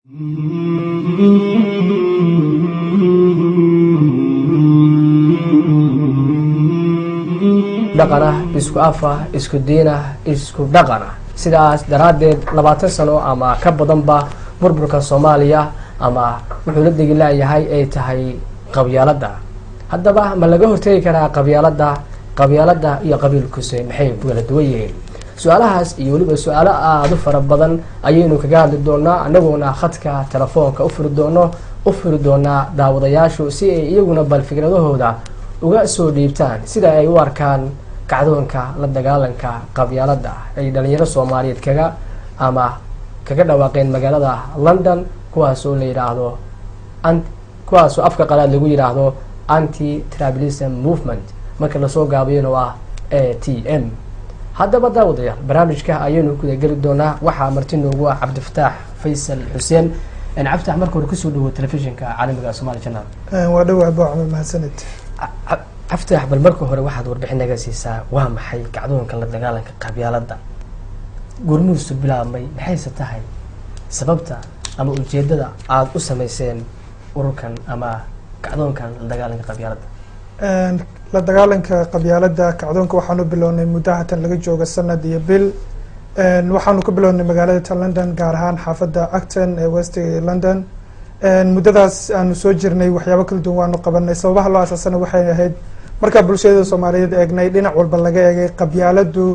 dhaqana isku afa isku diina isku dhaqana sidaas daraadeed 20 sano ama ka badanba burburka Soomaaliya ama wuxuu la degi laayahay ay tahay qabyaalada. haddaba ma laga hortagi karaa qabyaalada iyo qabiilkiisa maxay kala duwan yihiin? su'aalahaas iyo waliba su'aalo aad u fara badan ayaynu kaga hadli doonaa anaguna khadka telefoonka u furi doonaa daawadayaashu si ay iyaguna bal fikradahooda uga soo dhiibtaan sida ay u arkaan kacdoonka la dagaalanka qabyaalada ay dhalinyaro Soomaaliyeed kaga dhawaaqeen magaalada London kuwaas oo la yiraahdo kuwaas oo afka qalaad lagu yiraahdo anti-tribalism movement marka la soo gaabiyana waa ATM. haddaba daawadayaal barnaamijka ayaynu ku geli doonaa waxaa marti noogu ah Cabdifataax Faysal Xuseen Cabdifataax marka hore kusoo dhawo telefishinka caalamiga Somali Channel. waa dhawaad baa mahadsanid Cabdifataax bal marka hore waxaad warbixin naga siisaa waa maxay kacdoonka la dagaalanka qabyaalada gurmuusu bilaabmay maxayse tahay sababta ama ujeedada aad u sameyseen ururkan ama kacdoonkan la dagaalanka qabyaalada? la dagaalanka qabyaalada kacdoonka waxaanu bilownay muddo hatan laga jooga sanad iyo bil waxaanu ka bilownay magaalada London gaar ahaan xaafadda Acton ee West London muddadaas aanu soo jirnay waxyaabo kala duwan waanu qabanay sababaha loo asaasana waxay ahayd marka bulshada Soomaaliyeed eegnay dhinac walba laga eegay qabyaaladu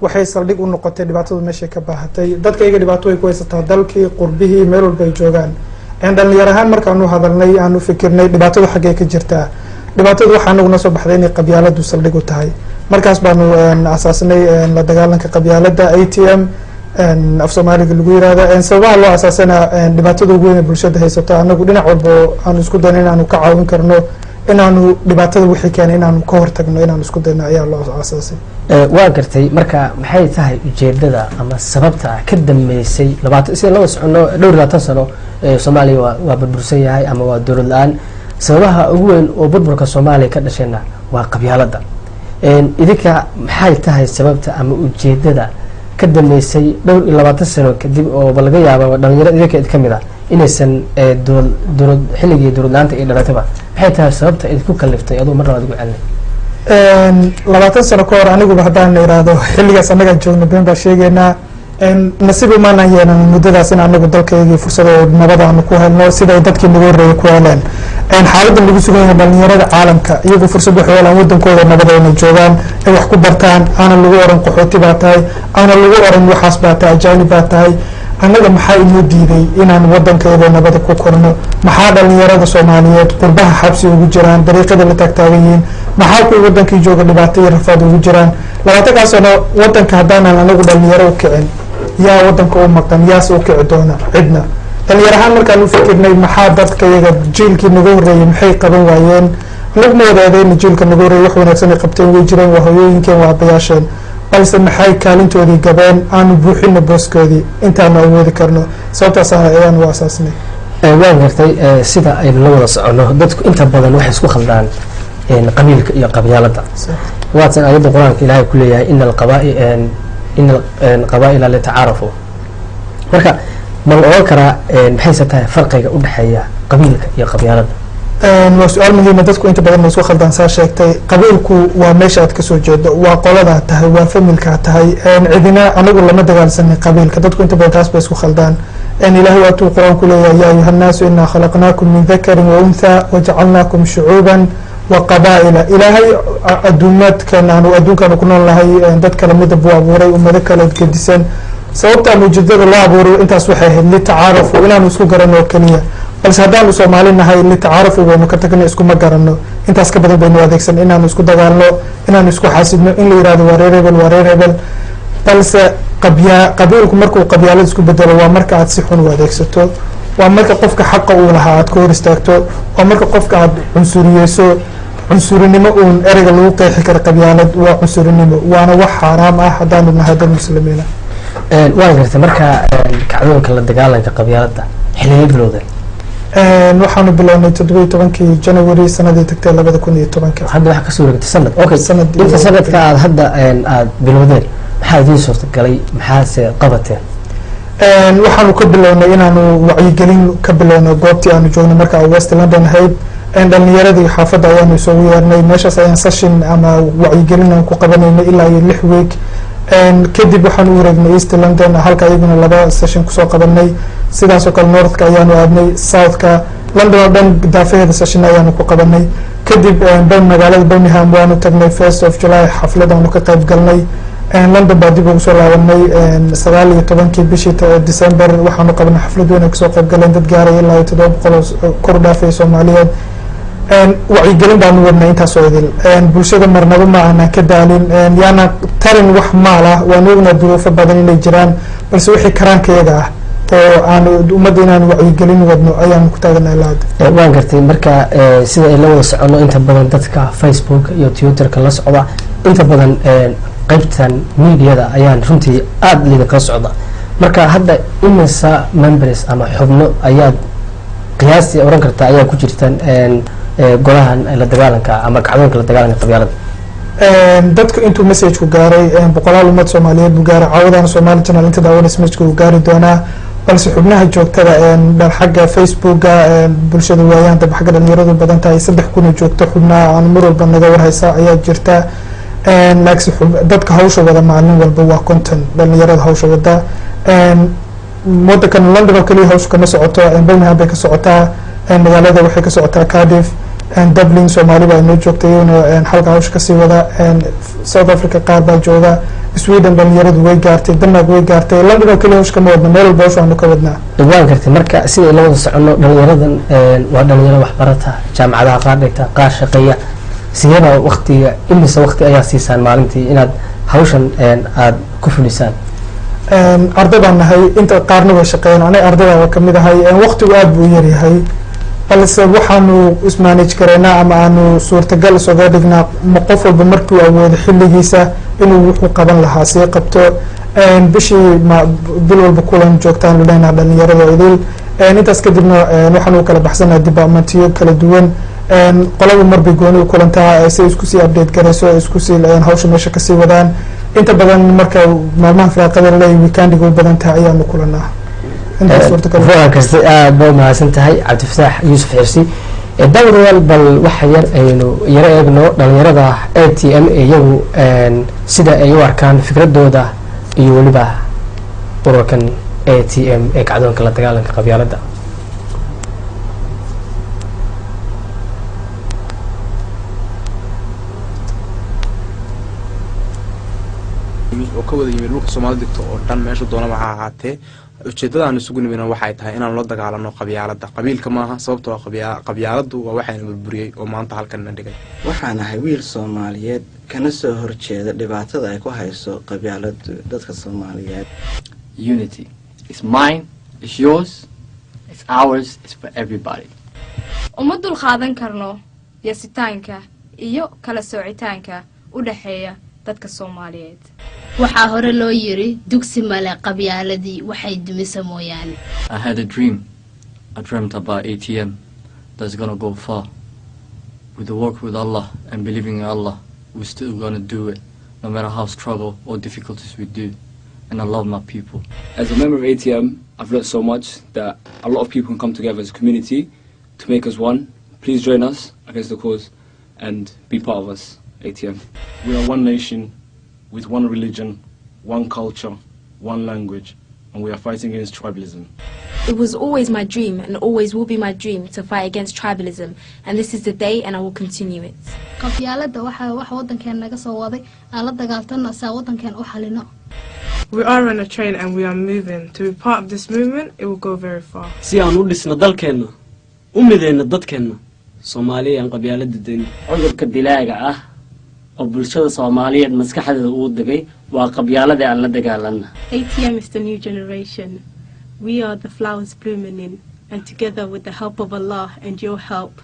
waxay saldhig u noqotay dhibaatadu meesha ka baahatay dadka iyaga dhibaato ay ku haysataa dalkii qurbihii meel walba ay joogaan dhalinyaro ahaan markaanu hadalnay aanu fikirnay dhibaatadu xaggee ka jirtaa dhibaatadu waxaa naguna soo baxday inay qabyaaladu saldhig u tahay markaas baanu asaasnay la dagaalanka qabyaalada ATM af Soomaaliga lagu yiraahdo sababaha loo asaasana dhibaatada ugu weyn ee bulshada haysato anagu dhinac walba aanu isku dayno inaanu ka caawin karno inaanu dhibaatada wixii keenay inaanu ka hortagno inaanu isku dayno ayaa loo asaasay. waa gartay marka maxay tahay ujeedada ama sababta ka dambeysay 20 sano dhowr 20 sano Soomaaliya waa burbursan yahay ama waa dowlad la'aan sababaha ugu weyn oo burburka Soomaaliya ka dhashayna waa qabyaalada idinka maxay tahay sababta ama ujeedada ka dambeysay dhowr 20 sano kadib oo laga yaabo dhalinyarada idinka kamid ah inaysan dowlad xilligii dowlad la'aanta ay dhalataba maxay tahay sababta idinku kaliftay adoo mar labaad ugu celinay 20 sano ka hor aniguba haddaan iraahdo xilligaas anaga joogno been baa sheegaynaa nasiib uma yeelan muddadaas in anagu dalkayga fursado nabad aanu ku helno sida dadkii nagu horeeyay ku heleen xaaladda lagu sugan yahay dhalinyarada caalamka iyagu fursad waxay helaan wadankooda nabad ay joogaan ay wax ku bartaan aana lagu oran qaxooti baa tahay aana lagu oran waxaas baa tahay ajaanib baa tahay annaga maxaa inoo diiday inaan wadankeeda nabada ku korno maxaa dhalinyarada Soomaaliyeed qurbaha xabsi ugu jiraan dariiqada la tagtaagan yihiin maxaa ku wadankii jooga dhibaato iyo rafaad ugu jiraan 20 sano wadanka haddaan anagu dhalinyaro u kicin yaa wadanka u maqan yaas u kici doona cidna dhalinyaro ahaan markaan u fikirnay maxaa dadka iyaga jiilkii nagu horeeyay maxay qaban waayeen laguma wadaadeen jiilka nagu horeeyay wax wanaagsan ay qabteen way jireen waa hooyooyinkeen waa abayaasheen balse maxay kaalintoodii gabeen aanu buuxino booskoodii intaanu awoodi karno sababtaas ayaan u asaasnay. waan gartay sida aynu la wada socono dadku inta badan waxay isku khaldaan qabiilka iyo qabyaalada waatan ayada quraanka Ilaahay ku leeyahay in القبائل لا تعارفوا marka ma la oran karaa maxay tahay farqiga u dhaxeeya qabiilka iyo qabyaalada? waa su'aal muhiim ah dadku inta badan isku khaldan saa sheegtay qabiilku waa meesha aad ka soo jeedo waa qolada tahay waa familka tahay cidina anagu lama dagaalsanay qabiilka dadku inta badan taas bay isku khaldaan Ilaahay waa tuu quraan ku leeyahay ya ayuha الناس inna khalaqnakum min dhakarin wa untha wa ja'alnakum shu'uban وقبائل إلهي أدومات كان أدوم كانوا كنا الله دت كلام مدبوا أبوري ومدة كلام كديسن سوبتا موجود الله أبوري أنت صحيح اللي تعارفوا إلى نسكو قرنوا كنية بس هذا نسوا مالنا هاي اللي تعارفوا ومكتكنا نسكو ما قرنوا أنت أسكبر بينو هذيك سن إن نسكو دجالنا إن نسكو حاسبنا إن اللي يرادوا وريربل بس قبيلكم مركو قبيلة نسكو بدلوا ومركا عتصحون وهذيك ستو ومركا قفك حقه ولها عتكور استاكتو ومركا قفك عد عنصريسو عنصرنimo uun ereyga lagu qeexi karo qabyaalad waa cunsurinimo waana wax xaraam ah haddaan nahay dad muslimiin waan gartay marka kacdoonka la dagaalanka qabyaalada xilliga bilowday waxaanu bilownay 17 January sanadii tagtay 2010 hadda waxa ka soo wareegtay sanad okay inta sanadka aad hadda aad bilowdeen maxaa idin suurtagalay maxaa se qabateen waxaanu ka bilownay inaanu wacyigelin ka bilowno goobtii aanu joogno marka West London ahayd dhalinyaradii xaafadda ayaanu isugu yeernay meeshaas ayaan session ama wacyigelin aan ku qabanaynay ilaa 6 week kadib waxaan u wareegnay East London halka ayaguna 2 session kusoo qabanay sidaas oo kale Northka ayaanu aadnay Southka London oo dhan daafeeda session ayaanu ku qabanay kadib magaalada Birmingham waanu tagnay 1st of July xafladaanu ka qayb galnay London baa dib ugu soo laabanay 19 bishii December waxaanu qabanay xaflad weyn oo kasoo qayb galeen dad gaaray ilaa 700 kor dhaafay Soomaaliyeed wacyigelin baanu wadnay intaas oo idil bulshada marnaba ma aanan ka daalin yaana tarin wax maal ah waan ognahay duruufo badan inay jiraan balse wixii karaankayaga ah oo aan ummadda inaan wacyigelin wadno ayaan ku taaganahay laad waan gartay marka sida ay la wada socono inta badan dadka Facebook iyo Twitterka la socda inta badan qaybtan media ayaan runtii aad liida ka socda marka hadda imisa members ama xubno ayaa qiyaastii oran kartaa ayaa ku jirtaan golahan la dagaalanka ama kacdoonka la dagaalanka qabyaalada dadku intuu message ku gaaray boqolaal ummad Soomaaliyeed buu gaaray caawadana Somali channel inta daawanaysa message ku gaari doona balse xubnaha joogtada dhal xagga Facebooka bulshada waayaan dab xagga dhalinyaradu badan tahay 3,000 joogto xubnaha aan mar walba naga warhaysa ayaa jirta dadka hawsha wada maalin walba waa content dhalinyarada hawsha wada waddankan London oo kaliya hawsha kama socoto Birmingham bay ka socotaa magaalada waxay ka socotaa Cardiff Dublin Soomaali baa inoo joogtay halka hawsha ka sii wada South Africa qaar baa jooga Sweden dhalinyaradu way gaartay Denmark way gaartay London oo kaliya hawsha kama wadna meel walba waxaanu ka wadnaa waan gartay marka sida la wada socono dhalinyaradan waa dhalinyaro wax barata jaamacadaha qaar dhigta qaar shaqeeya sidaba waqtiga imisa waqti ayaa siisaan maalintii inaad hawshan aad ku fulisaan ardaydan nahay inta qaarna way shaqeeyaan anay ardayda ka mid ahay waqtigu aad buu yar yahay balse waxaanu ismanage kareynaa ama aanu suurtagal soo dhignaa qof walba markii uu awoodo xilligiisa inuu wuxuu qaban lahaa si qabto bishii bil walba kulan joogtaan leena dhalinyarada idil intaas kadibna waxaanu kala baxsanaa departmentiyo kala duwan qolada marba gooni u kulantaa si isku sii update garayso isku sii hawsha meesha ka sii wadaan inta badan marka maalmaha firaaqada la weekendiga u badan tahay ayaanu kulanaa kasta aad baa mahadsan tahay Cabdifataax Yuusuf Xirsi dawladwal bal waxa yar aynu yara eegno dhalinyarada ATM iyagu sida ay u arkaan fikradooda iyo waliba ururkan ATM ee kacdoonka la dagaalanka qabyaalada oo ka wada yimid dhulka Soomaalida oo dhan meesha doona waxa ahaatee ujeedada aan isugu nimina waxay tahay inaan la dagaalano qabyaalada qabiilka maaha sababtoo qabyaaladu waa waxaan burburiyay oo maanta halkan na dhigay waxaan ahay wiil Soomaaliyeed kana soo horjeeda dhibaatada ay ku hayso qabyaaladu dadka Soomaaliyeed unity is mine is yours it's ours it's for everybody umadul qaadan karno yasitaanka iyo kala soocitaanka u dhaxeeya dadka Soomaaliyeed waxaa hore loo yiri dugsi male qabyaaladii waxay dumisa mooyaan I had a dream I dreamt about ATM that's gonna go far with the work with Allah and believing in Allah we're still gonna do it no matter how struggle or difficulties we do and I love my people. As a member of ATM I've learned so much that a lot of people can come together as a community to make us one. Please join us against the cause and be part of us. ATM. We are one nation with one religion, one culture, one language, and we are fighting against tribalism. It was always my dream and always will be my dream to fight against tribalism, and this is the day and I will continue it. qabyaalada waxa wadankeena naga soo waday aan la dagaaltano saa wadankeena u xalino We are on a train and we are moving. To be part of this movement, it will go very far. Si aan u dhisno dalkeena u mideyno dadkeena Soomaaliya aan qabyaalada deyn cudurka dilaaga ah oo bulshada Soomaaliyeed maskaxdeeda uu dagay waa qabyaalada aan la dagaalanna. ATM is the new generation. We are the flowers blooming in, and together with the help of Allah and your help,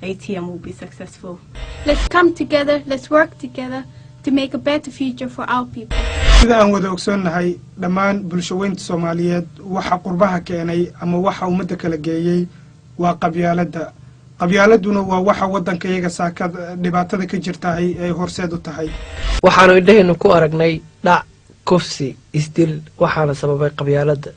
ATM will be successful. Let's come together, let's work together to make a better future for our people. sida aan wada ogsoonnahay dhammaan bulshaweynta Soomaaliyeed waxa qurbaha keenay ama waxa ummadda kala geeyay waa qabyaaladuna waa waxa wadankayaga saakada dhibaatada ka jirta ay horseed u tahay waxaanu indhaheena ku aragnay dhac kufsi isdil waxaana sababay qabyaalada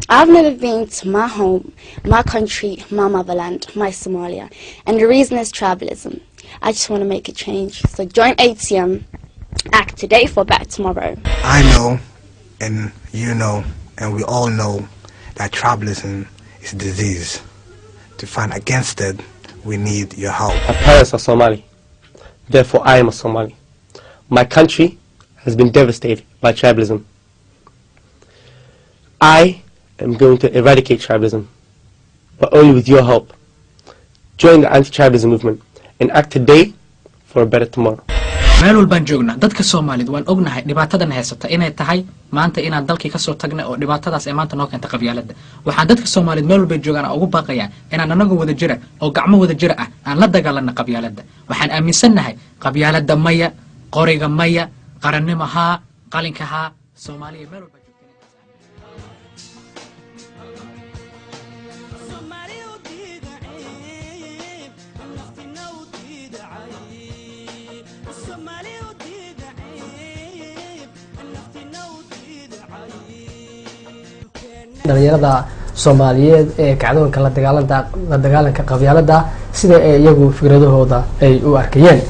I've never been to my home, my country, my motherland, my Somalia, and the reason is tribalism. I just want to make a change. So join ATM, act today for better tomorrow. I know, and you know, and we all know that tribalism is a disease. To fight against it, we need your help. My parents are Somali, therefore I am a Somali. My country has been devastated by tribalism. I am going to eradicate tribalism, but only with your help. Join the anti-tribalism movement and act today for a better tomorrow. meel walbaan joognaa dadka Soomaaliyeed waan ognahay dhibaatadan haysata inay tahay maanta inaan dalkii ka soo tagnay oo dhibaatadaas ay maanta noo keentay qabyaaladda waxaan dadka Soomaaliyeed meel walba joogaan ugu baaqayaa inaan anagu wada jira oo gacmo wada jira ah aan la dagaalanno qabyaaladda waxaan aaminsanahay qabyaaladda maya qoriga maya qarannimaha qalinkaha Soomaaliya meel walba dhalinyarada Soomaaliyeed ee kacdoonka la dagaalanka qabyaaladda sida ay iyagu fikradahooda ay u arkayeen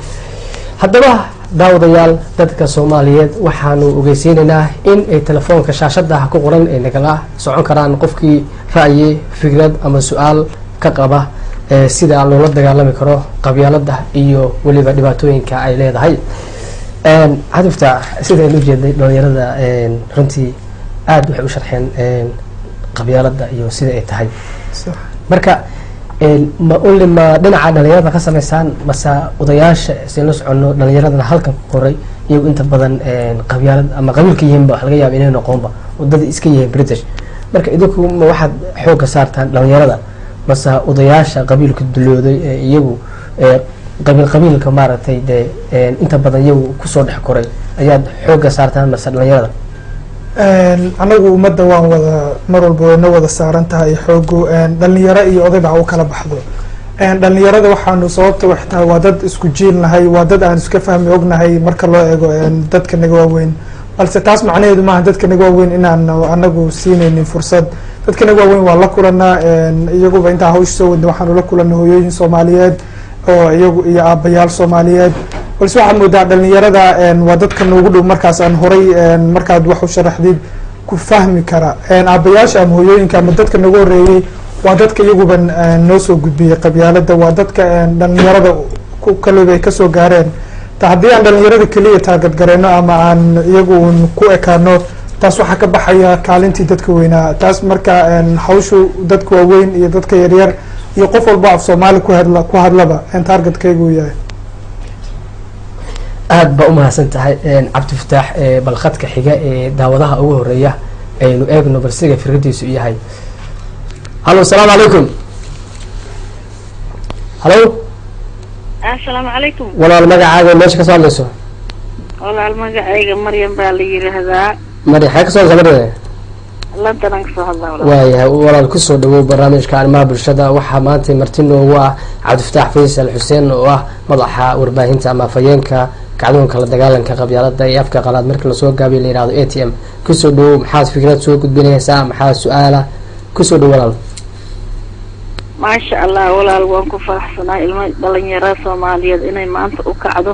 haddaba daawadayaal dadka Soomaaliyeed waxaanu ogeysiinaynaa in ay telefoonka shaashada ku qoran ay nagala socon karaan qofkii ra'yi fikrad ama su'aal ka qaba sida loola dagaalami karo qabyaaladda iyo waliba dhibaatooyinka ay leedahay hadafta sida ay u jeeday dhalinyarada runtii aad waxay u sharxeen qabyaaladda iyo sida ay tahay marka ma dhinaca dhalinyarada ka sameysaan masa odayaasha si la socono dhalinyaradana halkan ku qoray iyagu inta badan qabyaalad ama qabiilka yihiinba wax laga yaabo inay noqonba wadada iska yihiin British marka idinku ma waxaad xoog ka saartaan dhalinyarada masa odayaasha qabiilka dulooday iyagu qabiilka maaragtay inta badan iyagu ku soo dhex koray ayaad xoog ka saartaan masa dhalinyarada anagu ummadda waan wada mar walba wayna wada saaran tahay xoogo dhalinyaro iyo odayba u kala baxdo dhalinyarada waxaanu sababta wax tahay waa dad isku jiilnahay waa dad aan iska fahmi ognahay marka loo eego dadka naga waaweyn balse taas macnaheedu maaha dadka naga waaweyn inaan anagu siinaynin fursad dadka naga waaweyn waa la kulanaa iyaguba intaa hawsha soo wadna waxaanu la kulanaa hooyooyin Soomaaliyeed oo iyagu iyo aabayaal Soomaaliyeed balse waxaan moodaa dhalinyarada waa dadka noogu dhow markaas aan horay markaad wax u sharaxdid ku fahmi kara aabayaasha ama hooyooyinka ama dadka nagu horeeyay waa dadka iyaguba noo soo gudbiyay qabyaaladda waa dadka dhalinyarada ku kale ay ka soo gaareen haddii aan dhalinyarada kaliya taagadgareyno ama aan iyagu ku ekaano taas waxaa ka baxaya kaalintii dadka weynaa taas marka hawshu dadka waaweyn iyo dadka yaryar iyo qof walba af Soomaali ku hadlaba targetkaygu yahay aad ba u mahadsan tahay Cabdi Fataax balqadka xiga ee daawadaha ugu horeeya aynu eegno balsiga fikradiisu yahay hallo assalamu alaykum hallo assalaamu alaykum walaal magacaaga meesha ka soo hadlayso walaal magacayga Maryam baa la yiraahdaa Maryam xaq soo sabartay London ka soo hadlaa waayahay walaal ku soo dhawow barnaamijka arrimaha bulshada waxaa maanta marti noogu ah Cabdi Fataax Faysal Xuseen oo ah madaxa warbaahinta ama fayeenka kacdoonka la dagaalanka qabyaaladda ee afka qalaad marka la soo gaabiyo la yiraahdo ATM ku soo dhawow maxaad fikrad soo gudbinaysaa maxaa su'aala ku soo dhawow walaal ما شاء الله ولا الوانكو فرحسنا ilmo dhalinyaro Soomaaliyeed inay maanta u kacdo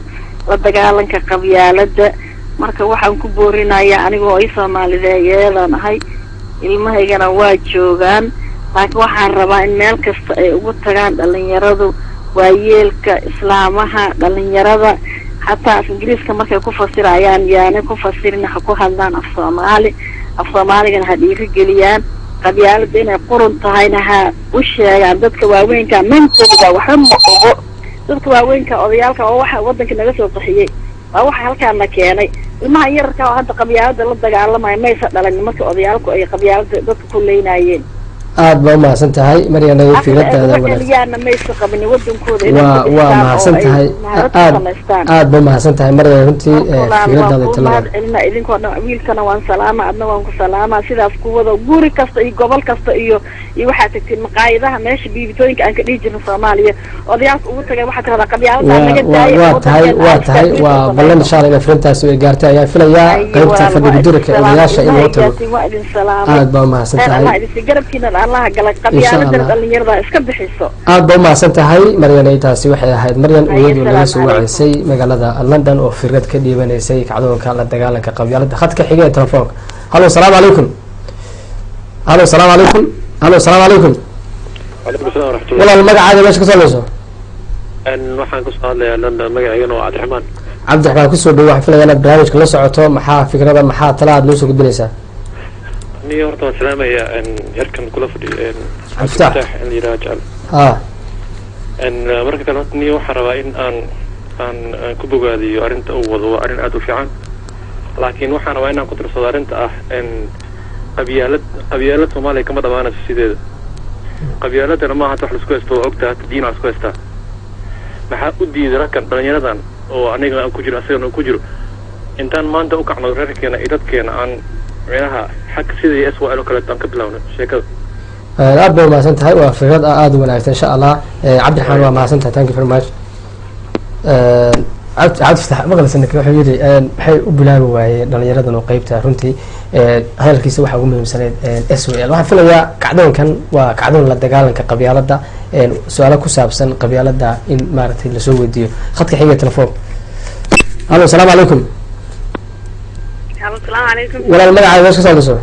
la dagaalanka qabyaaladda marka waxaan ku boorinayaa anigoo ay Soomaaliyeed ahay ilmahaygana waa joogaan laakiin waxaan rabaa in meel kasta ay ugu tagaan dhalinyaradu waayeelka islaamaha dhalinyarada hatta Ingiriiska markay ku fasirayaan yaani ku fasirin ku hadlaan af Soomaaligan ha dhiirigeliyaan qabyaaladda inay qurun tahayna ha u sheegaan dadka waaweynka mentooda waxa ma ogo dadka waaweynka odayaalka oo waxa wadanka naga soo qaxiyay waa waxa halkaan la keenay ilmaha yarka oo hadda qabyaaladda la dagaalamay maysa dhalan marka odayaalku ay qabyaaladda dadka ku leynayeen aad baa umahadsan tahay maryana fikradaada wanaagsan maysa qabin wadankooda waa mahadsan tahay aad baa umahadsan tahay maryana runtii fikradaada talada cilma idinkoo dhan wiilkana waan salaama adna waan ku salaama sidaas kuwada guri kasta iyo gobol kasta iyo waxaa tagtiin maqaayadaha meesha biibitooyinka aan ka dhihi jirno Soomaaliya odayaalka ugu tagay waxaa tirada qabyaalada naga daayay waa tahay waa ballan insha Allah in firintaas ay gaartay ayaa filayaa qaybta fadhiga durka odayaasha in loo tago aad baa umahadsan tahay garabkiina Allah galay qabyaalada dhalinyarada iska bixiso aad baa umahadsan tahay maryana intaasi waxay ahayd maryan iyadu laga soo wacisay magaalada London oo fikrad ka dhiibanaysay kacdoonka la dagaalanka qabyaalada khadka xigay telefoonka halo salaamu calaykum halo salaamu calaykum halo salaamu calaykum وعليكم السلام ورحمة الله. walaal magacaaga meesha ka soo leyso waxaan ku soo hadlayaa London magaceygana waa Cabdiraxmaan. Cabdiraxmaan ku soo dhaw waxaan filayaa inaad barnaamijka la socoto maxaa fikrada maxaa tala aad noo soo gudbinaysaa ni horta waan salaamayaa yarkan kula fadhiyo Cabditax in yiraahdo jecel marka kale ni waxaan rabaa in aan ku bogaadiyo arrinta uu wado waa arrin aad u fiican laakiin waxaan rabaa inaan ku tirsado arrinta ah qabyaalad Soomaaliya kama dhamaanayso sideeda qabyaaladana maaha wax la isku haysto ogtaa diin isku haysta maxaa u diiday ragkan dhalinyaradan oo aniga ku jiro asagana ku jiro intaan maanta u kacno reerkeena iyo dadkeena aan meelaha xaq sidii SWL kale tan ka bilowno sheekada aad baa umahadsan tahay waa fikrad aad u wanaagsan insha Allah Cabdiraxmaan waa mahadsan tahay thank you very much cabdiftax maqalsanka wuxuu yidhi maxay u bilaabi waayeen dhalinyaradan oo qaybta runtii hadalkiisa waxaa ugu muhiimsaneyd SWL waxaan filayaa kacdoonkan waa kacdoon la dagaalanka qabyaalada su-aalo ku saabsan qabyaalada in maaragtay lasoo weydiiyo khadka xiga telefoon halo salaamu calaykum salaamu calaykum walaal magacaaga meesha ka soo hadlayso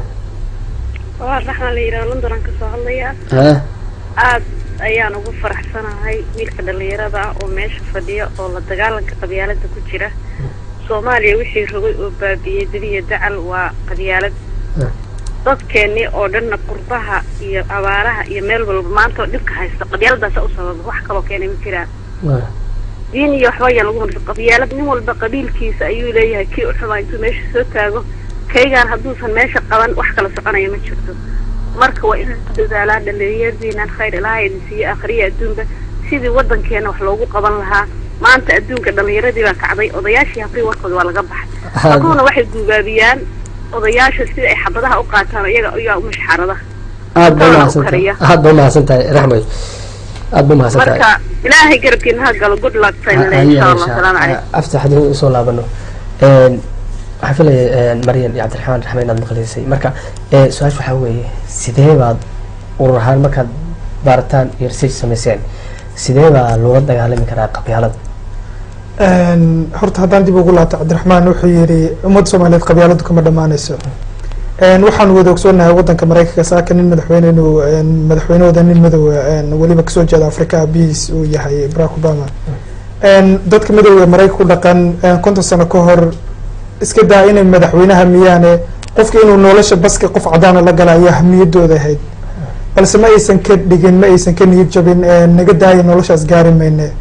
waa raxmaan la yidhaha London aan ka soo hadlayaa aad ayaan ugu faraxsanahay wiilka dhalinyarada oo meesha fadhiya oo la dagaalanka qabyaalada ku jira Soomaaliya wixii rogay oo baabiyay dadiya dacal waa qabyaalad dadkeeni oo dhan qurbaha iyo abaaraha iyo meel walba maanta dhibka haysta qabyaaladaas u sabab wax kale oo keenay ma jiraan diin iyo waxba ayaa lagu martay qabyaalad nin walba qabiilkiisa ayuu leeyahay kii u xumaa intuu meesha soo taago kaygaan hadduusan meesha qaban wax kala soconaya ma jirto marka waa in dadaalaa dhalinyaradiina khayr ilaahay idinsiiyo akhriya adduunka sidii wadankeena wax loogu qaban lahaa maanta adduunka dhalinyaradii baa kacday odayaashii habri warkooda waa laga baxay hadduna waxay guubaabiyaan odayaasha sida ay xabadaha u qaataan iyaga ayaa u mashxarada aad baa mahadsan tahay raxmay aad baa mahadsan tahay marka ilaahay garabkiina ha galo good luck insha Allah salaam calaykum aftaxdii u soo laabano waxaan filayaa maryan iyo Cabdiraxmaan raxmay inaad maqlaysay marka su-aasha waxaa weeye sidee baad urur ahaan markaad baaritaan iyo research samayseen sidee baa loola dagaalami karaa qabyaalada horta haddaan dib ugu laabto Cabdiraxmaan wuxuu yidhi ummadda Soomaaliyeed qabyaaladu kama dhamaanayso waxaan wada ogsoonahay wadanka Mareykanka saaka nin madaxweynahooda nin madow weliba kasoo jeeda Afrika abiis uu yahay Barack Obama dadka madowga Mareykanka ku dhaqan 50 sano ka hor iska daa inay madaxweynaha miyaane qofka inuu nolosha baska qof cadaan la galay ayaa hamiyadooda ahayd balse ma aysan ka dhigin ma aysan ka niyad jabin naga daaya noloshaas gaari mayne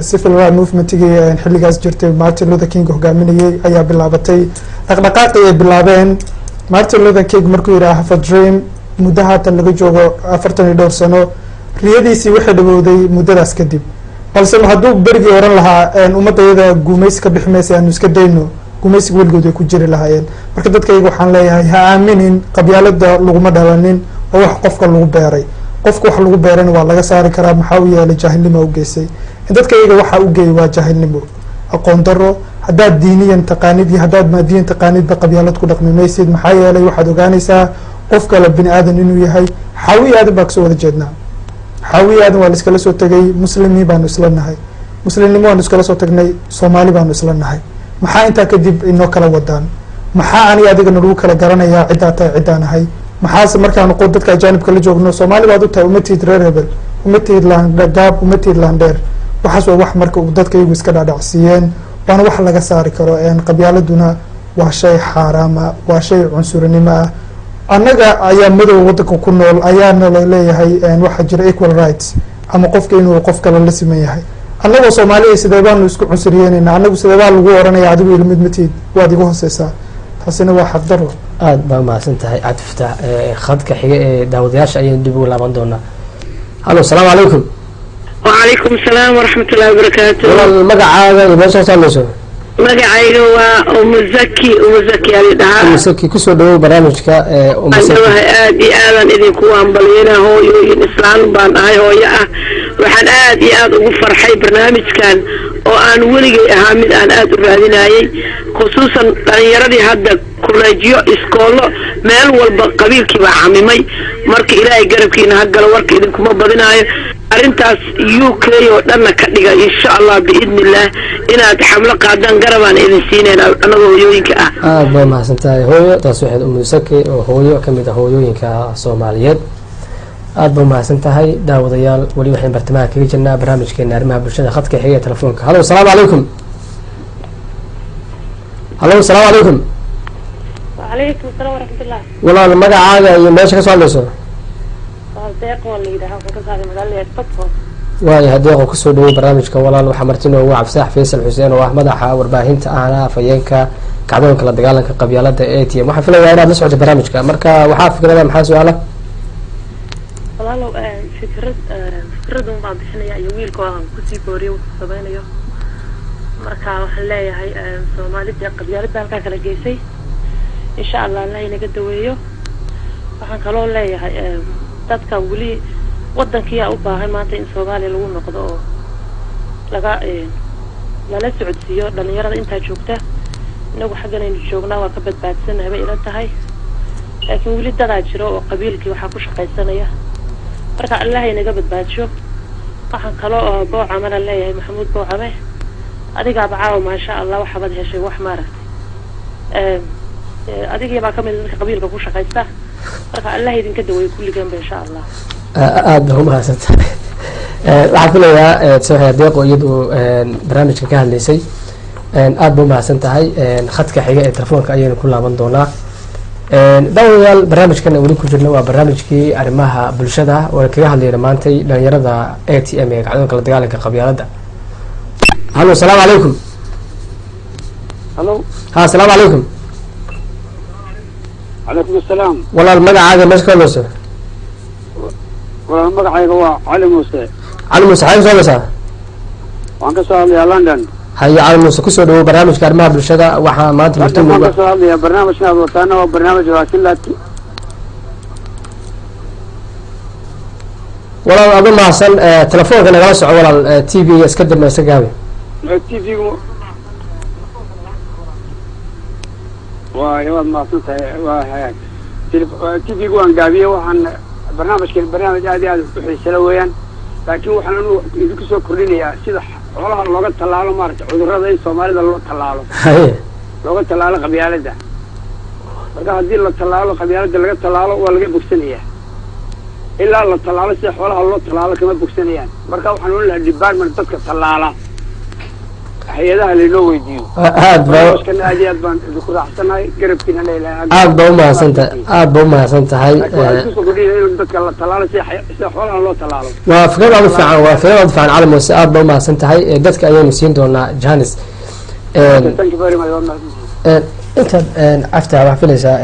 civil rights movementigii xilligaas jirtay Martin Luther King hogaaminayay ayaa bilaabatay dhaqdhaqaaqii ay bilaabeen Martin Luther King markuu yidhi I have a dream muddo haatan laga joogo 42 sano riyadiisii waxay dhawowday muddadaas kadib balse hadduu berigii oran lahaa ummadayada guumaysi ka bixi maysa aanu iska dayno gumaysiga weligood ay ku jiri lahaayeen marka dadkayga waxaan leeyahay ha aaminin qabyaalada laguma dhalanin oo wax qofka lagu beeray qofka wax lagu beerayna waa laga saari karaa maxaa u yeelay jaahilnimo u geysay dadkayga waxaa u geeyay waa jaahilnimo aqoon daro haddaad diiniyan taqaanid iyo haddaad maadiyan taqaanidba qabyaalad ku dhaqmi maysid maxaa yeelay waxaad ogaanaysaa qof kale bini aadan inuu yahay xaawi aadan baa kasoo wada jeednaa xaawi aadan waa la iskala soo tegay muslimiin baanu isla nahay muslimnimo waanu iskala soo tagnay Soomaali baanu isla nahay maxaa intaa kadib inoo kala wadaan maxaa aniga adigana lagu kala garanayaa ciddaa tahay ciddaan ahay maxaase markaanu dadka ajaanibka la joogno Soomaali baad u tahay uma tihid reer hebel uma tihid gaab uma tihid laandheer waxaas waa wax marka dadka iyagu iska dhaadhacsiiyeen waana wax laga saari karo qabyaaladuna waa shay xaaraama waa shay cunsurinimo ah annaga ayaa madow wadanka ku nool ayaana la leeyahay waxaa jira equal rights ama qofka inuu qof kale la siman yahay annagoo Soomaaliya sidee baanu isku cunsuriyeynayna annagu sidee baa lagu oranaya adigu ilmid matid waad igu hooseysaa taasina waa xaq daro aad baa mahadsan tahay cabdifataax khadka xiga ee daawadayaasha ayaynu dib ugu laaban doonaa halo asalaamu calaykum وعليكم السلام ورحمة الله وبركاته walaal magacaaga iyo meesha ka hadlayso magacayga waa umu zaki ali dhahaa musaki kusoo dhawow barnaamijka annaga aad iyo aadan idinku ambaliyana hooyooyin islaan baan ahay hooyo ah waxaan aad iyo aad ugu farxay barnaamijkan oo aan weligay ahaa mid aan aad u raadinayay khusuusan dhalinyaradii hadda kuleejiyo iskoollo meel walba qabiilkii baa camimay marka ilaahay garabkiina ha galo warka idinkuma badinaayo arrintaas UK oo dhanna ka dhiga insha Allah biidnillah inaad xamlo qaadaan garabaan idin siinayna anagoo hooyooyinka ah aad baa mahadsan tahay hooyo taas waxaad umu zaki oo hooyo ka mid ah hooyooyinka Soomaaliyeed aad baa mahadsan tahay daawadayaal wali waxaan bartamaha kaga jirnaa barnaamijkeena arrimaha bulshada khadka xiga telefoonka halo asalaamu calaykum halo asalaamu calaykum وعليكم السلام ورحمة الله walaal magacaaga iyo meesha ka soo hadlayso deeq waa la yidhaha waxaa ka saaray magaalada Stockholm waayo haddii qo kusoo dhawow barnaamijka walaal waxaa marti noogu cabsaax faysal xuseen oo ah madaxa warbaahinta ahna afayeenka kacdoonka la dagaalanka qabyaalada ATM waxaan filayaa inaad la socoto barnaamijka marka waxaa fikrada maxaa su-aala walaalow fikradan baan bixinaya iyo wiilkoodan kusii booriyo wuxuu samaynayo marka waxaan leeyahay soomaalida qabyaalada halkaa kala geysay insha Allah Allah inaga daweeyo waxaan kaloo leeyahay dadka weli wadankii u baahan maanta in Soomaaliya lagu noqdo oo laga lala socodsiiyo dhalinyarada inta joogta inagu xaganaynu joognaa waa ka badbaadsanahay bay ila tahay laakiin weli dadaa jiro oo qabiilkii waxaa ku shaqaysanaya marka Allah inaga badbaadsho waxaan kaloo boocamana leeyahay maxamuud boocame adiga bacaaw ma sha Allah waxa bad heshay wax maaragtay adigii baa kamid dadka qabiilka ku shaqaysta marka Allah idinka daweeyo kulligan ba insha Allah aad baa mahadsan tahay waxaan filayaa soo deeq iyadu barnaamijka ka hadlaysay aad baa mahadsan tahay khadka xiga ee telefoonka ayaynu ku laaban doonaa daawadayaal barnaamijkan weli ku jirna waa barnaamijkii arrimaha bulshada oo kaga hadlayna maantay dhalinyarada ATM ee kacdoonka la dagaalanka qabyaalada halo asalaamu calaykum halo ha asalaamu calaykum عليكم السلام walaal magacaaga meesha ka hadlayso walaal magacayga waa cali muuse xayn soo haysaa waan ka soo hadlayaa London haye cali muuse kusoo dhawow barnaamijka arrimaha bulshada waxaa maanta martin waan ka soo hadlayaa barnaamijka aad wataana waa barnaamij waasilaadki walaal aad mahadsan telefoonka nagala soco walaal TV iska dib iska gaabi TV waad mahadsantahay waa hagaag TV-gu waan gaabiyey waxaan barnaamij aad iyo aad u xiisala weeyaan laakiin waxaan anu idinku soo kordhinayaa sida xoolaha looga tallaalo maaragtay cudurrada in Soomaalida loo tallaalo looga tallaalo qabyaalada marka haddii la tallaalo qabyaalada laga tallaalo waa laga bogsanayaa ilaa la tallaalo sida xoolaha loo tallaalo kama bogsanayaan marka waxaan u leeyahay department dadka tallaala hay'adaha laynoo weydiiyo aad baan idinku raacsanahay garabkiina leeyahay aad baa u mahadsan tahay dadka la tallaalo sida xoolaha loo tallaalo waa fikrad aad u fiican cali muuse aad baa u mahadsan tahay dadka ayaynu siin doonaa Johannes intaad aftaa waxaa filaysaa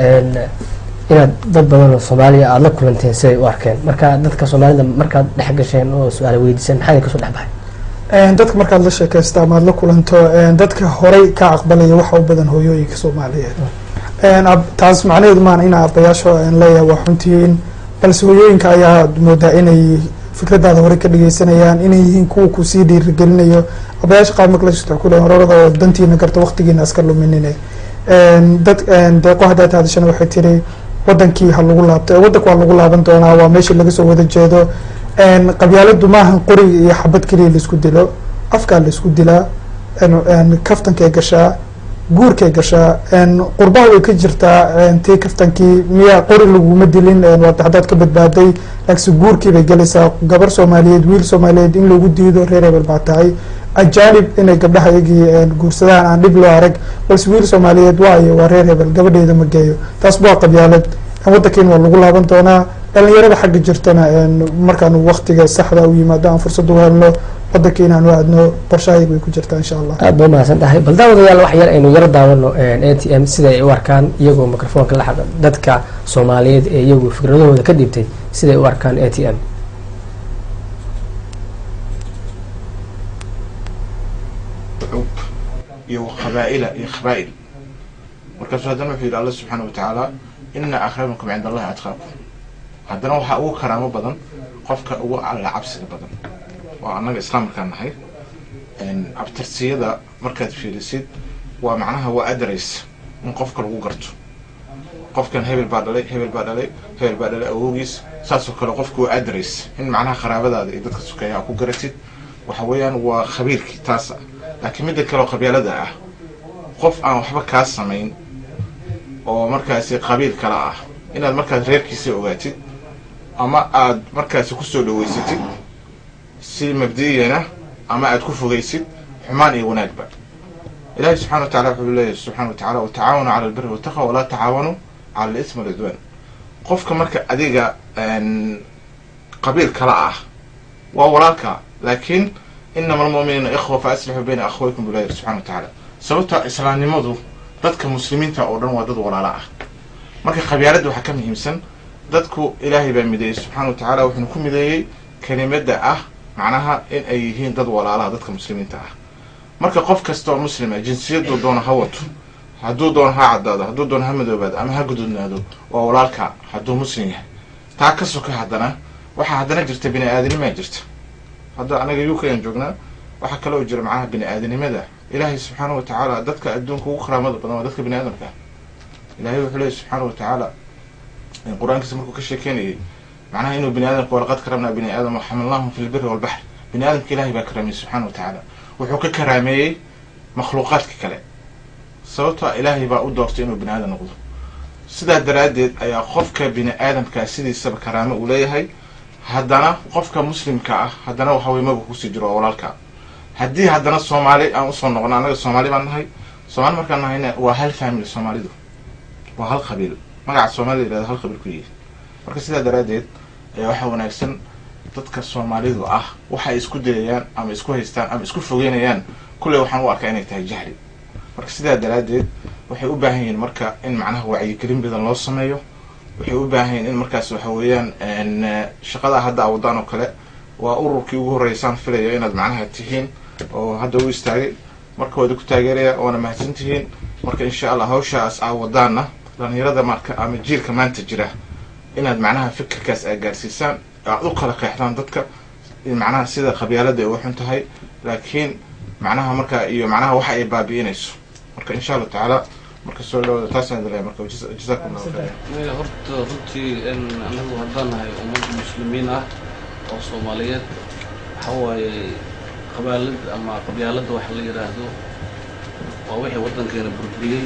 inaad dad badan oo Soomaaliya aad la kulanteen si ay u arkeen marka dadka Soomaalida markaad dhex gasheen oo su'aal weydiisan maxay ka soo dhex baxay dadka markaad la sheekaysto ama aad la kulanto dadka horey ka aqbalaya waxa u badan hooyooyinka Soomaaliyeed taas macnaheedu maana in aabayaasha leeyahay waa xuntihiin balse hooyooyinka ayaa moodaa inay fikradaada hore ka dhageysanayaan inay yihiin kuwa ku sii dhiirigelinayo aabayaasha qaar marka la shaqo ku leeyahay horada oo dantiina garto waqtigiina iska luminine dad deeqo hadda hadashana waxay tiri wadankii ha lagu laabto wadanku waa lagu laaban doonaa waa meeshii laga soo wada jeedo qabyaaladu maahan qori iyo xabad kaliya la isku dilo afkaa la isku dilaa kaftankay gashaa guurkay gashaa qurbaha way ka jirtaa tii kaftankii miyaa qori laguma dilin haddaad ka badbaaday laakiinse guurkii bay galaysaa gabar Soomaaliyeed wiil Soomaaliyeed in lagu diido reer hebel baa tahay ajaanib inay gabdhaha iyagii guursadaan aan dhib loo arag balse wiil Soomaaliyeed waayo waa reer hebel gabadheeda ma geeyo taas waa qabyaalad wadankeena waa lagu laaban doonaa dhalinyarada xagga jirtana markaanu waqtiga saxda u yimaado aan fursad u helno wadanka inaanu aadno qorshahayga way ku jirtaa insha allah. aad baa mahadsan tahay. bal daawadayaal wax yar aynu yar daawano ATM sida ay u arkaan iyagoo mikrofoonka la xaqan dadka Soomaaliyeed ee iyagu fikradahooda ka dhibtay sida ay u arkaan ATM. iyo qabaa'ila iyo qabaa'il markaas haddana wuxuu yidhi alla subxaana watacaala ina akramakum cinda allahi atqaakum haddana waxaa ugu karaamo badan qofka ugu alla cabsiga badan waa annaga islaamkaan nahay abtarsiyada markaad fiirisid waa macnaha waa adres in qofka lagu garto qofkan hebel baa dhalay hebel baa dhalay hebel baa dhalay awoogiis saasoo kale qofka waa adres in macnaha qaraabadaada iyo dadka sukeeya aa ku garatid waxa weeyaan waa khabiirkii taasa laakiin midda kaleoo qabyaalada ah qof aan waxba kaa samayn oo markaasi qabiil kale ah inaad markaas reerkiisa ogaatid ama aad markaasi kusoo dhaweysatid si mabdiyana ama aad ku fogaysid xumaan iyo wanaagba ilaahay subxana wataala wuxuu leeyahay subxana watacaala watacaawanu cala albiri waltaqwa walaa tacaawanu cala alismi walcudwaan qofka marka adiga qabiil kale ah waa walaalka laakiin inama almu'miniina ikhwa fa aslixuu bayna akhwaykum billahi subxana watacaala sababta islaamnimadu dadka muslimiinta oo dhan waa dad walaalo ah marka qabyaaladda waxaa ka muhiimsan dadku ilaahay baa mideeyey subxaana watacaala wuxuuna ku mideeyey kelimadda ah macnaha in ay yihiin dad walaalaha dadka muslimiinta ah marka qof kasta oo muslima jinsiyaduu doono ha wato hadduu doono ha caddaado hadduu doono ha madoobaado ama ha gududnaado waa walaalka hadduu muslim yahay taa ka soka haddana waxaa haddana jirta bini aadanimaa jirta hadda anaga UK aan joognaa waxaa kale oo jira macnaha bini aadanimada ilaahay subxaana watacaala dadka adduunka ugu karaamada badan waa dadka bini aadamka ilaahay wuxuu leeyahy subxaana watacaala qur-aankiisa markuu ka sheekeynayay macnaha inuu bini aadamka walaqad karamnaa bini aadam waxamalnaahum fi lbiri walbaxr bini aadamka ilaahay baa karaamiyey subxaana watacaala wuxuu ka karaameeyey makhluuqaadka kale sababtoo ilaahay baa u doortay inuu bini aadam noqdo sidaa daraaddeed ayaa qofka bini aadamkaa sidiisaba karaamo uu leeyahay haddana qofka muslimka ah haddana waxa weye magu kusii jiro oo walaalka haddii haddana soomaali aan usoo noqno annaga soomaali baan nahay soomaali markaan nahayna waa hal family soomaalidu waa hal qabiil magaca soomaalida yirahda hal qabiil ku yihi marka sidaa daraaddeed ayaa waxaa wanaagsan dadka soomaalidu ah waxay isku dayayaan ama isku haystaan ama isku fogeynayaan kulley waxaan u arkaa inay tahay jahli marka sidaa daraaddeed waxay u baahan yihiin marka in macnaha wacyigelin badan loo sameeyo waxay u baahan yihiin in markaas waxa weeyaan shaqada hadda awadaan oo kale waa ururkii ugu horreysaan filayo inaad macnaha tihiin oo hadda u istaagay marka waad ku taageeraya waana mahadsan tihiin marka insha allah hawshaas awadaana dhalinyarada marka ama jiilka maanta jira inaad macnaha fikirkaas aad gaarsiisaan aad u kala qeexdaan dadka macnaha sida qabyaalada ay u xun tahay laakiin macnaha marka iyo macnaha waxa ay baabi'inayso marka insha allah tacaala marka soo dhawaada taasaan idin leeyahay marka jazaakum allahu khayran horta runtii anagu haddaan nahay ummad muslimiin ah oo soomaaliyeed waxa waaye ama qabyaalada waxa la yidhaahdo waa wixii waddankeena burburiyey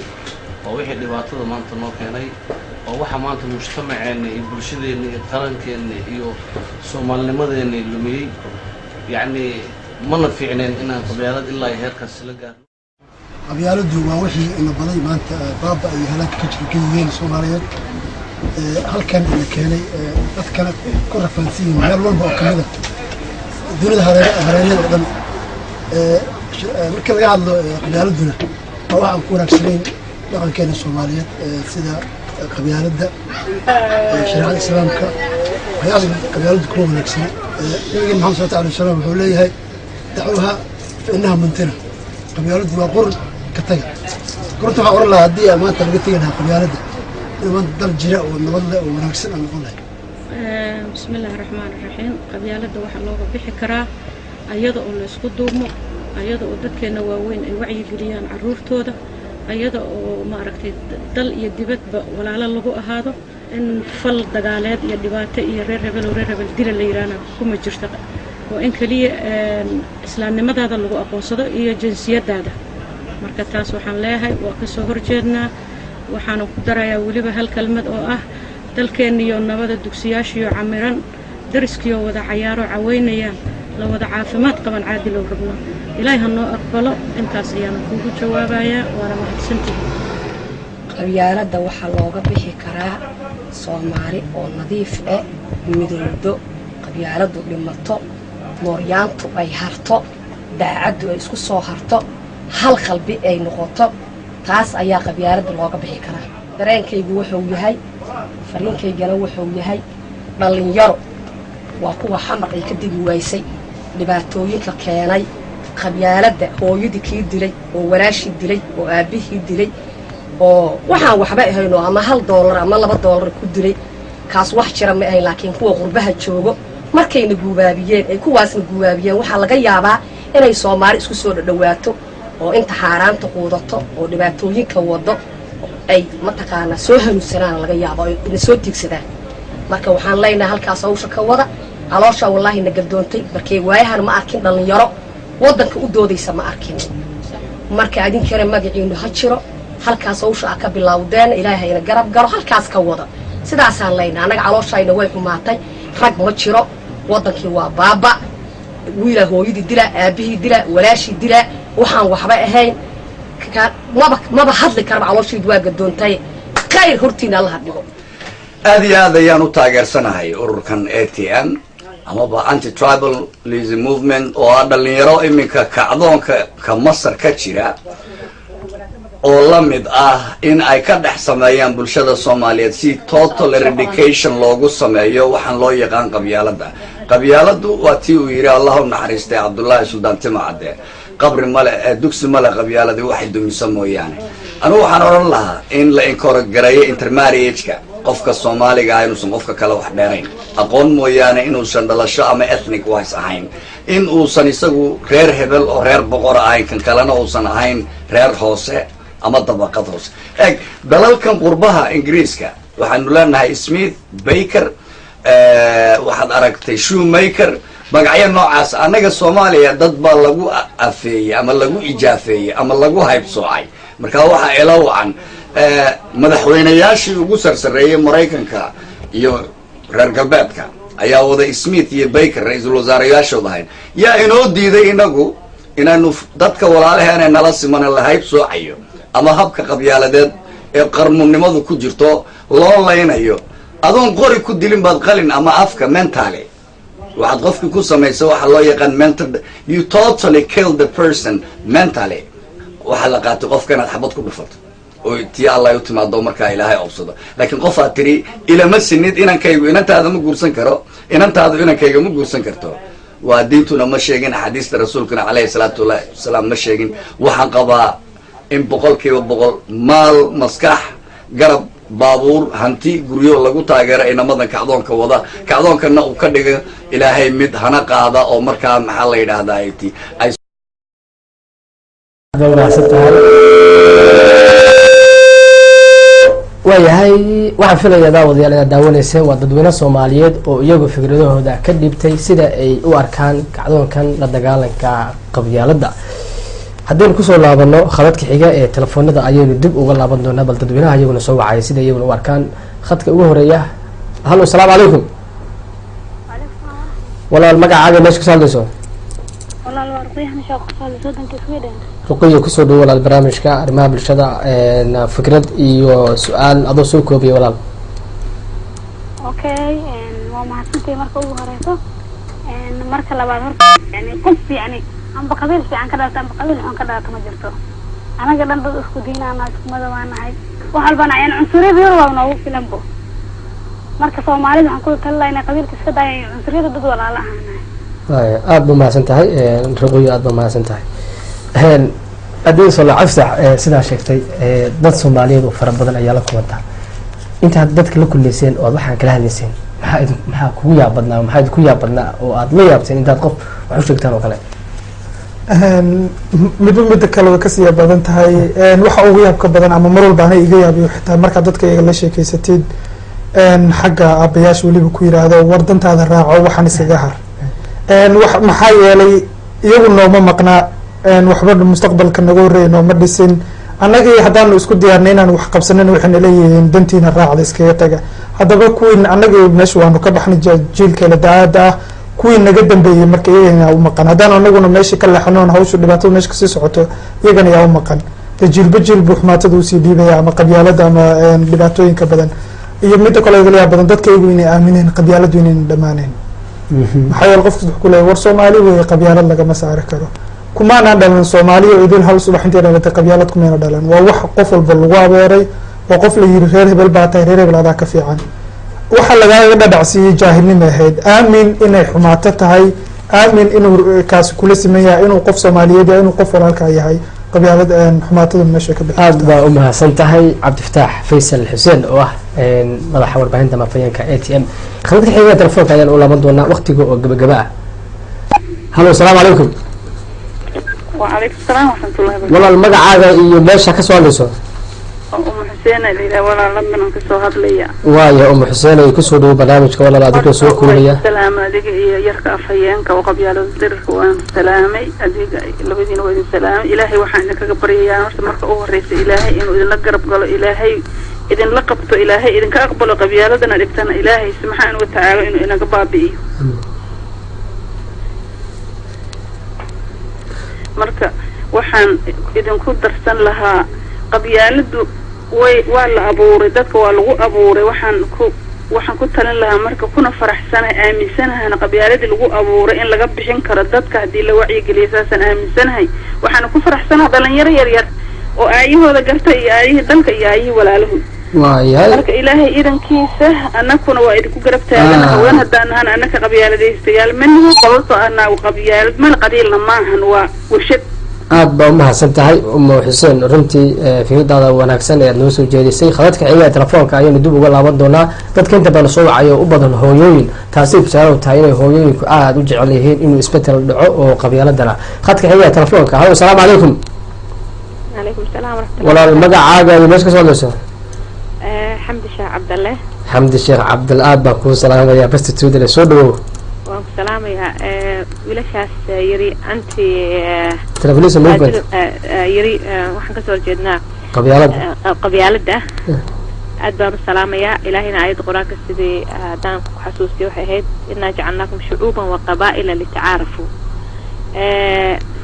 waa wixii dhibaatada maanta noo keenay waa waxa maanta mujtamaceena iyo bulshadeena iyo tarankeena iyo soomaalinimadeena lumiyey yacni mana fiicneen inaan qabyaalad ilaa iyo heerkaas la gaarno qabyaaladu waa wixii ina baday maanta baaba iyo halaagka ka jira ka yihiin soomaaliyeed halkan la keenay dad kale ku rafaansan yihiin meel walba oo kamid ah dunida hareerada oo dhan marka laga hadlo qabyaaladuna waa waxaan ku wanaagsanayn dhaqankeena soomaaliyeed sida qabyaaladda shareecada islaamka waxyaala qabyaaladda kuma wanaagsana nabiga maxamed sallallahu alayhi wasallam wuxuu leeyahay dacuuha fa innaha muntina qabyaaladdu waa qurun ka taga qurunta waxaa oran lahaa haddii maanta laga tegi lahaa qabyaaladda in maanta dal jira oo nabad leh oo wanaagsan aan noqon lahay bismi illaahi raxmaani raxiim qabyaaladda waxaa looga bixi karaa ayada oo la isku duubmo ayada oo dadkeena waaweyn ay wacyigeliyaan carruurtooda ayada oo maaragtay dal iyo dibadba walaalo lagu ahaado in fal dagaaleed iyo dhibaato iyo reer hebel dila la yidhaahna kuma jirto oo in keliya islaamnimadaada lagu aqoonsado iyo jinsiyadaada marka taas waxaan leeyahay waa ka soo horjeednaa waxaana ku darayaa weliba hal kelmad oo ah dalkeenniyo nabada dugsiyaashiyo camiran dariskiyo wada cayaaro caweynayaan la wada caafimaad qaban caadilow rabno ilaahay ha noo aqbalo intaas ayaana kuugu jawaabayaa waana mahadsantihiin qabyaaladda waxaa looga bixi karaa soomaali oo nadiif midowdo qabyaaladu dhimato mooryaantu ay harto daacaddu ay isku soo harto hal qalbi ay noqoto taas ayaa qabyaalada looga bixi karaa dareenkaygu wuxuu yahay fariinkaygana wuxuu yahay dhalinyaro waa kuwa xamar ay ka digi waysay dhibaatooyinka keenay qabyaalada hooyadii kii dilay oo walaashii dilay oo aabihii dilay oo waxaan waxba ahayno ama $1 ama $2 ku dilay kaas wax jira ma ahayn laakiin kuwa qurbaha joogo markayna guubaabiyeen ay kuwaasna guubaabiyeen waxaa laga yaabaa inay Soomaali isku soo dhawaato oo inta xaaraanta quudato oo dhibaatooyinka wado ay mataqaana soo hanuunsanaan laga yaabo in soo tigsadaan marka waxaan leenahay halkaas hawsha ka wada caloosha wallahi naga doontay markay waayahan ma arkin dhalinyaro wadanka u doodaysa ma arkin marka adinkana magaciinu ha jiro halkaas hawsha ka bilowdeen ilaahayna garab garo halkaas ka wada sidaasaan leenahay anaga calooshayna way xumaatay rag ma jiro wadankii waa baaba wiila hooyadii dila aabihii dila walaashii dila waxaan waxba ahayn maba hadli karba calooshiidu waa gadoontay khayr hortiina Allah dhigo aad iyo aad ayaan u taageersanahay ururkan ATM amaba anti-tribalism movement oo ah dhalinyaro iminka kacdoonka ka Masar ka jira oo la mid ah in ay ka dhex sameeyaan bulshada Soomaaliyeed si total eradication loogu sameeyo waxaan loo yaqaan qabyaaladu waa tii uu yiri Allahu naxariistay Cabdullaahi Suldaan Timacade qabri male dugsi male qabyaaladii waxay dumisa mooyaane anu waxaan oran lahaa in la encourage gareeyo intermarriage-ka qofka Soomaaliga ah inuusan qofka kale wax dheerayn aqoon mooyaane inuusan dhalasho ama ethnic wise ahayn in uusan isagu reer hebel oo reer boqor ahayn kan kalena uusan ahayn reer hoose ama dabaqad hoose dalalkan qurbaha Ingiriiska waxaanu leenahay Smith Baker waxaad aragtay Shoemaker magacyo noocaas anaga Soomaaliya dad baa lagu afeeyay ama lagu ijaafeeyay ama lagu haybsoocay marka waxa ilaawan madaxweynayaashii ugu sarsareeyay Mareykanka iyo reer galbeedka ayaa wada Smith iyo Baker ra'iisul wasaarayaashooda ahayn yaa inoo diiday inagu inaanu dadka walaalaheena nala siman la haybsoocayo ama habka qabyaaladeed ee qarmunnimadu ku jirto loo leynayo adoon qori ku dilin baad qalin ama afka mentally waxaad qofkii ku samayso waxa loo yaqaan mental you totally kill the person mentally waxa la qaato qofka inaad xabad ku dhufato oo tii Allah u timaado markaa Ilaahay obsado laakiin qof aad tiri ilama sinid inankaygu inantaada ma guursan karo inantaadu inankayga ma guursan karto waa diintuna ma sheegin xadiista rasuulkuna calayhi salaatu wasalaam ma sheegin waxaan qabaa in 100% maal maskax garab baabuur hanti guryo lagu taageero inamadan kacdoonka wada kacdoonkana uu ka dhigo Ilaahay mid hana qaada oo markaa maxaa la yiraahdaa ay waayahay waxaan filayaa daawadayaal inaad daawanayseen waa dadweyne Soomaaliyeed oo iyagu fikradahooda ka dhibtay sida ay u arkaan kacdoonkan la dagaalanka qabyaalada haddii ku soo laabano khadadka xiga ee telefoonada ayaynu dib uga laaban doonaa bal dadweynaha iyaguna soo wacay sida iyaguna u arkaan khadka ugu horeeya hallo assalaamu calaykum walaal magacaaga meesha ku saldayso walaal waa ruqayna shaaq saldayso danka Sweden ruqayna ku soo dhaw walaal barnaamijka arrimaha bulshada fikrad iyo su'aal adoo soo koobiyo walaal okay waa mahadsantahay marka ugu horeyso marka labaad horta qof amba qabiil fiican ka dhalatay amba qabiil xun ka dhalatay ma jirto anaga dhan dad isku diinana isku madawaanahay wax walbana ayaan cunsuriyada yar waa noogu filanbo marka Soomaalida waxaan ku talinaynaa qabiilka iska daayay cunsuriyada dad walaalo ahaanahay aad buu mahadsan tahay ruqayna aad buu mahadsan tahay haddii soo la cafsax sidaa sheegtay dad Soomaaliyeed oo fara badan ayaa la kulanta inta dadka la kuleyseen oo waxaan kala hadlayseen maxaa kugu yaabadnaa maxaa ku yaabadnaa oo aad la yaabteen intaad qof wax u sheegtaan oo kale midda kale way kasii badan tahay waxa ugu yaabka badan ama mar walba ana iga yaabiyo xitaa markaa dadka iyaga la sheekeysatid xagga aabayaasha weliba ku yiraahdo war dantaada raaco waxaan iskaga har maxaa yeelay iyagu nooma maqnaa waxba mustaqbalka naga horeeya nooma dhisin annagii haddaanu isku diyaarnay inaan wax qabsanin waxayna leeyihiin dantiina raacda iskaga taga haddaba kuwiin annagii meesha waanu ka baxnay jiilkeela daacadda ah kuwii naga dambeeyey marka iyagana u maqan haddaan anaguna meesha ka leexanoon hawshu dhibaatada meesha kasii socoto iyagana yaa u maqan de jiilba jiil buu xumaatada usii dhiibaya ama qabyaalada ama dhibaatooyinka badan iyo midda kale igalayaa badan dadkaygu inay aamineen qabyaaladu inayna dhammaaneen maxaa yeele qofkas wuxuu ku leeyahy war soomaali weeye qabyaalad lagama saari karo kumaanaan dhalan soomaali oo idin hal subax intay dhalatay qabyaalad kumayna dhalan waa wax qof walba lagu abeeray waa qof la yiri reer hebel baa tahay reer hebel adaa ka fiican waxa lagaaga dhadhacsiiyey jaahilnimo ahayd aamin inay xumaato tahay aamin inuu kaasi kula siman yahay inuu qof soomaaliyeed yahay inuu qof walaalkaa yahay qabyaalad xumaatada meesha ka bixi aad baa u mahadsan tahay cabdifataax faysal xuseen oo ah madaxa warbaahinta mafayeenka ATM khadadka xiga telefoonka ayaan u laaban doonaa waqtiga oo gabagaba ah halo asalaamu calaykum وعليكم السلام ورحمة الله وبركاته. walaal magacaaga iyo meesha ka soo hadlayso حسين اللي ولا لمن كسو هدليا waaya umu xuseen ay kusoo dhawo barnaamijka walaal adigoo soo kuulaya سلام أديك يركع فيانك وقبيال الدرك وأنا سلامي أديك لبدين وين سلام إلهي وحنك قبري يا نص مرك أول رئيس إلهي إنه إذا لقرب قالوا إلهي إذا لقبت إلهي إذا كأقبل قبيالنا لبتنا إلهي سبحانه وتعالى إنه إنا قبابي marka waxaan idinku darsan lahaa qabyaaladu waa la abuuray dadka waa lagu abuuray waxaan ku talin lahaa marka kuna faraxsanahay aaminsanahay qabyaaladii lagu abuuray in laga bixin karo dadka haddii la wacyigeliyo saasaan aaminsanahay waxaan ku faraxsanahay dhalinyaro yaryar oo aayahooda garta iyo aayihii dalka iyo aayihii walaalahood marka ilaahay idankiisa anakuna waa idinku garab taagana haween haddaan nahan anaka qabyaaladaystayaal manihi sababtoo anaa qabyaalad mana qadiilna maahan waa warshad aad baa u mahadsan tahay umu xuseen runtii fikradaada wanaagsan ee aad noo soo jeedisay khadadka xiga telefoonka ayaanu dib uga laaban doonaa dadka inta badan soo wacayo u badan hooyooyin taasi bisaaran tahay inay hooyooyinku aad u jecel yihiin inuu isbeddel dhaco oo qabyaaladana khadka xiga telefoonka halo asalaamu calaykum عليكم السلام ورحمة الله walaal magacaaga iyo meesha ka soo hadlayso حمد الشيخ عبد الله xamdi sheekh cabdil aad baan kuu salaamayaa bastituudale soo dhawow وأنك سلام يا ويلشاس يري أنت Television movement. يري وحنا كسر جدنا qabyaalad ده أدبر السلام يا إلهنا آية القرآن كسيدي دان حسوسي وحيد إنا جعلناكم شعوبا وقبائل لتعارفوا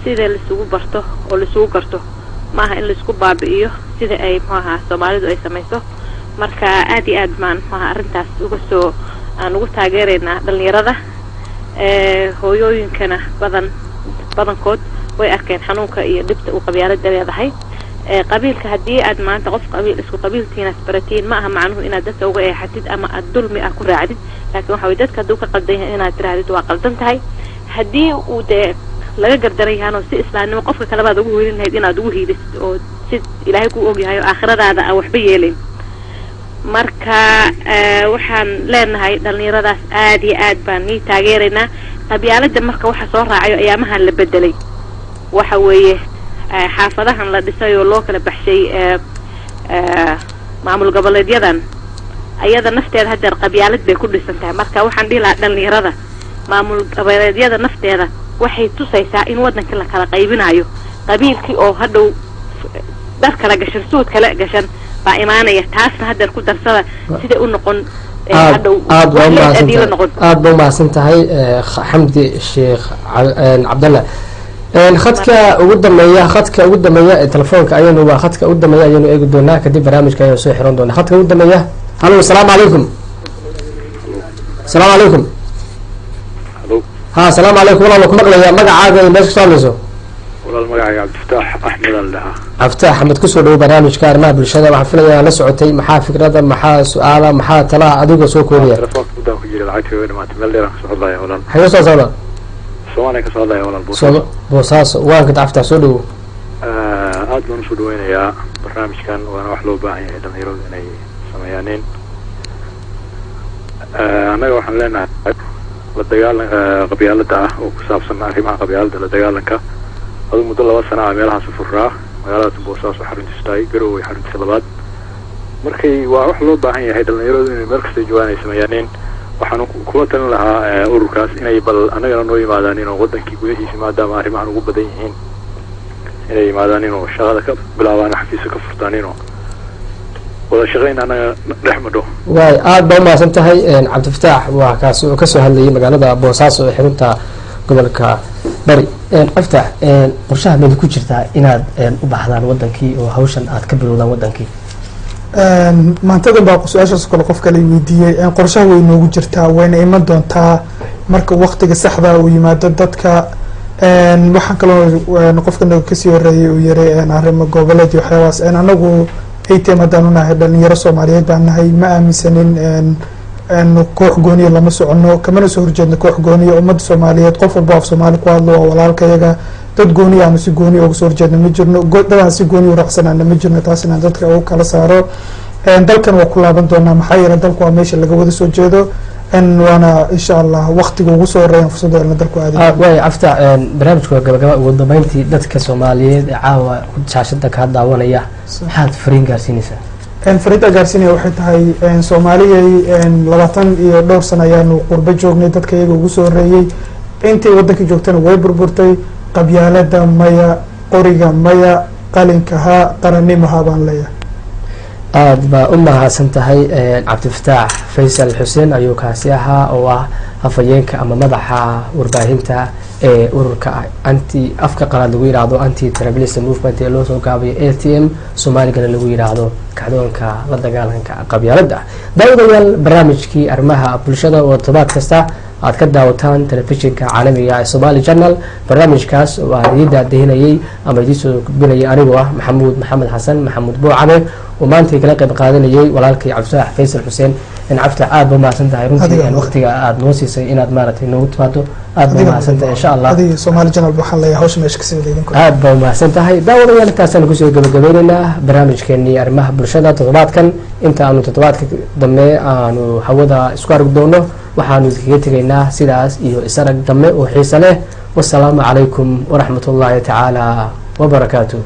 سيدا لسوق برته ولسوق قرته maaha in la isku baabi'iyo sida ay maaha Soomaalidu ay sameeyso marka aad iyo aad maaha arintaas uga soo aan ugu taageereynaa dhalinyarada hooyooyinkana badankood way arkeen xanuunka iyo dhibta uu qabyaalada leedahay qabiilka haddii aad maanta qof qabiil isku qabiilkiina baratiin ma aha macnuhu inaad dadka uga eexatid ama aad dulmi ah ku raacdid laakiin waxa way dadka hadduu ka qaldan yahay inaad tirahdid waa qaldan tahay haddii uu dee laga gardaran yahay oo si islaamnimo qofka kale baad ugu hiilin lahayd inaad ugu hiilisid oo si ilaahay ku og yahay oo aakhiradaada aan waxba yeelin marka waxaan leenahay dhalinyaradaas aad iyo aad baan nii taageeraynaa qabyaalada marka waxa soo raacayo ayaamahan la bedelay waxa weeye xaafadahan la dhisay oo loo kala baxshay maamul goboleedyadan ayada nafteeda hadda qabyaalad bay ku dhisan tahay marka waxaan dhihi lahaa dhalinyarada maamul goboleedyada nafteeda waxay tusaysaa in wadanka la kala qaybinayo qabiilkii oo hadhow dar kala gashan suud kala gashan baa imaanaya taasna hadda ku darsada sida u noqon hadhow aad baa mahadsan tahay xamdi sheekh cabdalla khadka ugu dambeeya ee telefoonka ayanu waa khadka ugu dambeeya ayanu eegi doonaa kadib barnaamijka ayanu soo xiran doonaa khadka ugu dambeeya halo asalaamu calaykum asalaamu calaykum ها السلام عليكم والله لكم مقلة يا مقع عاقل بس كسالسو والله المقع عبد الفتاح أحمد الله عبد الفتاح أحمد كسر له برنامج كار ما بالشدة وحفلة لسعتي محا فكرة محا سؤال محا طلع أدوك سو كوريا تلفونك بدأ كجيل العاكي وين ما تملي رح سؤال الله يا ولد حيو صولا سؤالك كسؤال الله يا ولد بوصاص وين كنت عفتح سودو أدلون سودوين يا برنامج كان وأنا وحلو باعي إذا هيرو إني سميانين أنا وحن لنا la dagaalan qabyaalada ah oo ku saabsan arrimaha qabyaalada la dagaalanka aduu muddo 2 sano ah meelahaas u furaa magaalada Boosaaso xaruntiisa tahay Garowe xaruntiisa labaad markay waa wax loo baahan yahay dhalinyaradu inay meel kasta joogaan sameeyaan waxaan kula talin lahaa ururkaas inay bal anagana noo yimaadaan inuu wadankii gudihiisa maadaama arrimahan ugu badan yihiin inay yimaadaan inuu shaqada ka bilaabaan xafiiska ka furtaan inuu wada shaqeyn anaga dhexmado waay aad baa mahadsan tahay cabdifataax waa kaas oo ka soo hadlayay magaalada Boosaaso ee xarunta gobolka Bari cabdifataax qorshaha ma ku jirtaa inaad u baahdaan wadankii oo hawshan aad ka bilowdaan wadankii maantadan baa su-aashaas kale qof kale weydiiyey qorshaha way noogu jirtaa wayna iman doontaa marka waktiga saxda uu yimaado dadka waxaan kaloo qofkana kasii horeeyay uu yiray arrimo goboleed iyo waxyaabaas anagu ATM haddaan unahay dhalinyaro soomaaliyeed baan nahay ma aaminsanin koox gooniya lama socono kamana soo horjeedno koox gooniya ummadda soomaaliyeed qof walba af soomaali ku hadlo waa walaalkayaga dad gooniya aanu si gooniya uga soo horjeedno ma jirno dadaan si gooniya uraacsanana ma jirno taas inaan dadka ugu kala saaro dalkan waa ku laaban doonaa maxaa yeele dalku waa meesha laga wada soo jeedo waana insha allah waqtiga ugu soo horeeyan fursad elna dalku aadi way afta barnaamijka gabagaba ugu dambeyntii dadka soomaaliyeed ee caawa shaashada ka daawanaya maxaad fariin gaarsiinaysaa fariinta gaarsiinaya waxay tahay soomaaliyay 20 iyo dhowr sano ayaanu qurbo joognay dadka iyaga ugu soo horeeyey intii wadanka joogtana way burburtay qabyaalada maya qoriga maya qalinkaha qaranimaha baan leeyahay aad baa u mahadsan tahay cabdifataax faysal xuseen ayuu kaasi ahaa oo ah hafayeenka ama madaxa warbaahinta ee ururka anti afka qalaad lagu yiraahdo anti tribalism movement ee loo soo gaabiyo ATM Soomaaligana lagu yiraahdo kacdoonka la dagaalanka qabyaalada daawadayaal barnaamijkii arrimaha bulshada oo todobaad kasta aad ka daawataan telefishinka caalamiga ee Somali Channel barnaamijkaas waa idin dahinayay ama idin soo gudbinayay anigoo ah maxamed xasan maxamuud buucabe oo maanta kala qayb qaadanayay walaalkay cabdifataax faysal xuseen in cabta aad ba mahadsan tahay runtii waqtiga aad noo siisay inaad maaragtay noogu timaado aad ba mahadsan tahay insha Allah adii Somali Channel waxaan leeyahay hawsha meesha ka sii wadayeen aad ba mahadsan tahay daawadayaal taasaan ku soo gabagabeynaa barnaamijkeennii arrimaha bulshada toddobaadkan inta aanu toddobaadka dambe aanu hawada isku arag doono waxaanu idinkaga tegaynaa sidaas iyo isarag dambe oo xiiso leh wassalaamu calaykum waraxmatullaahi tacaala wabarakaatuh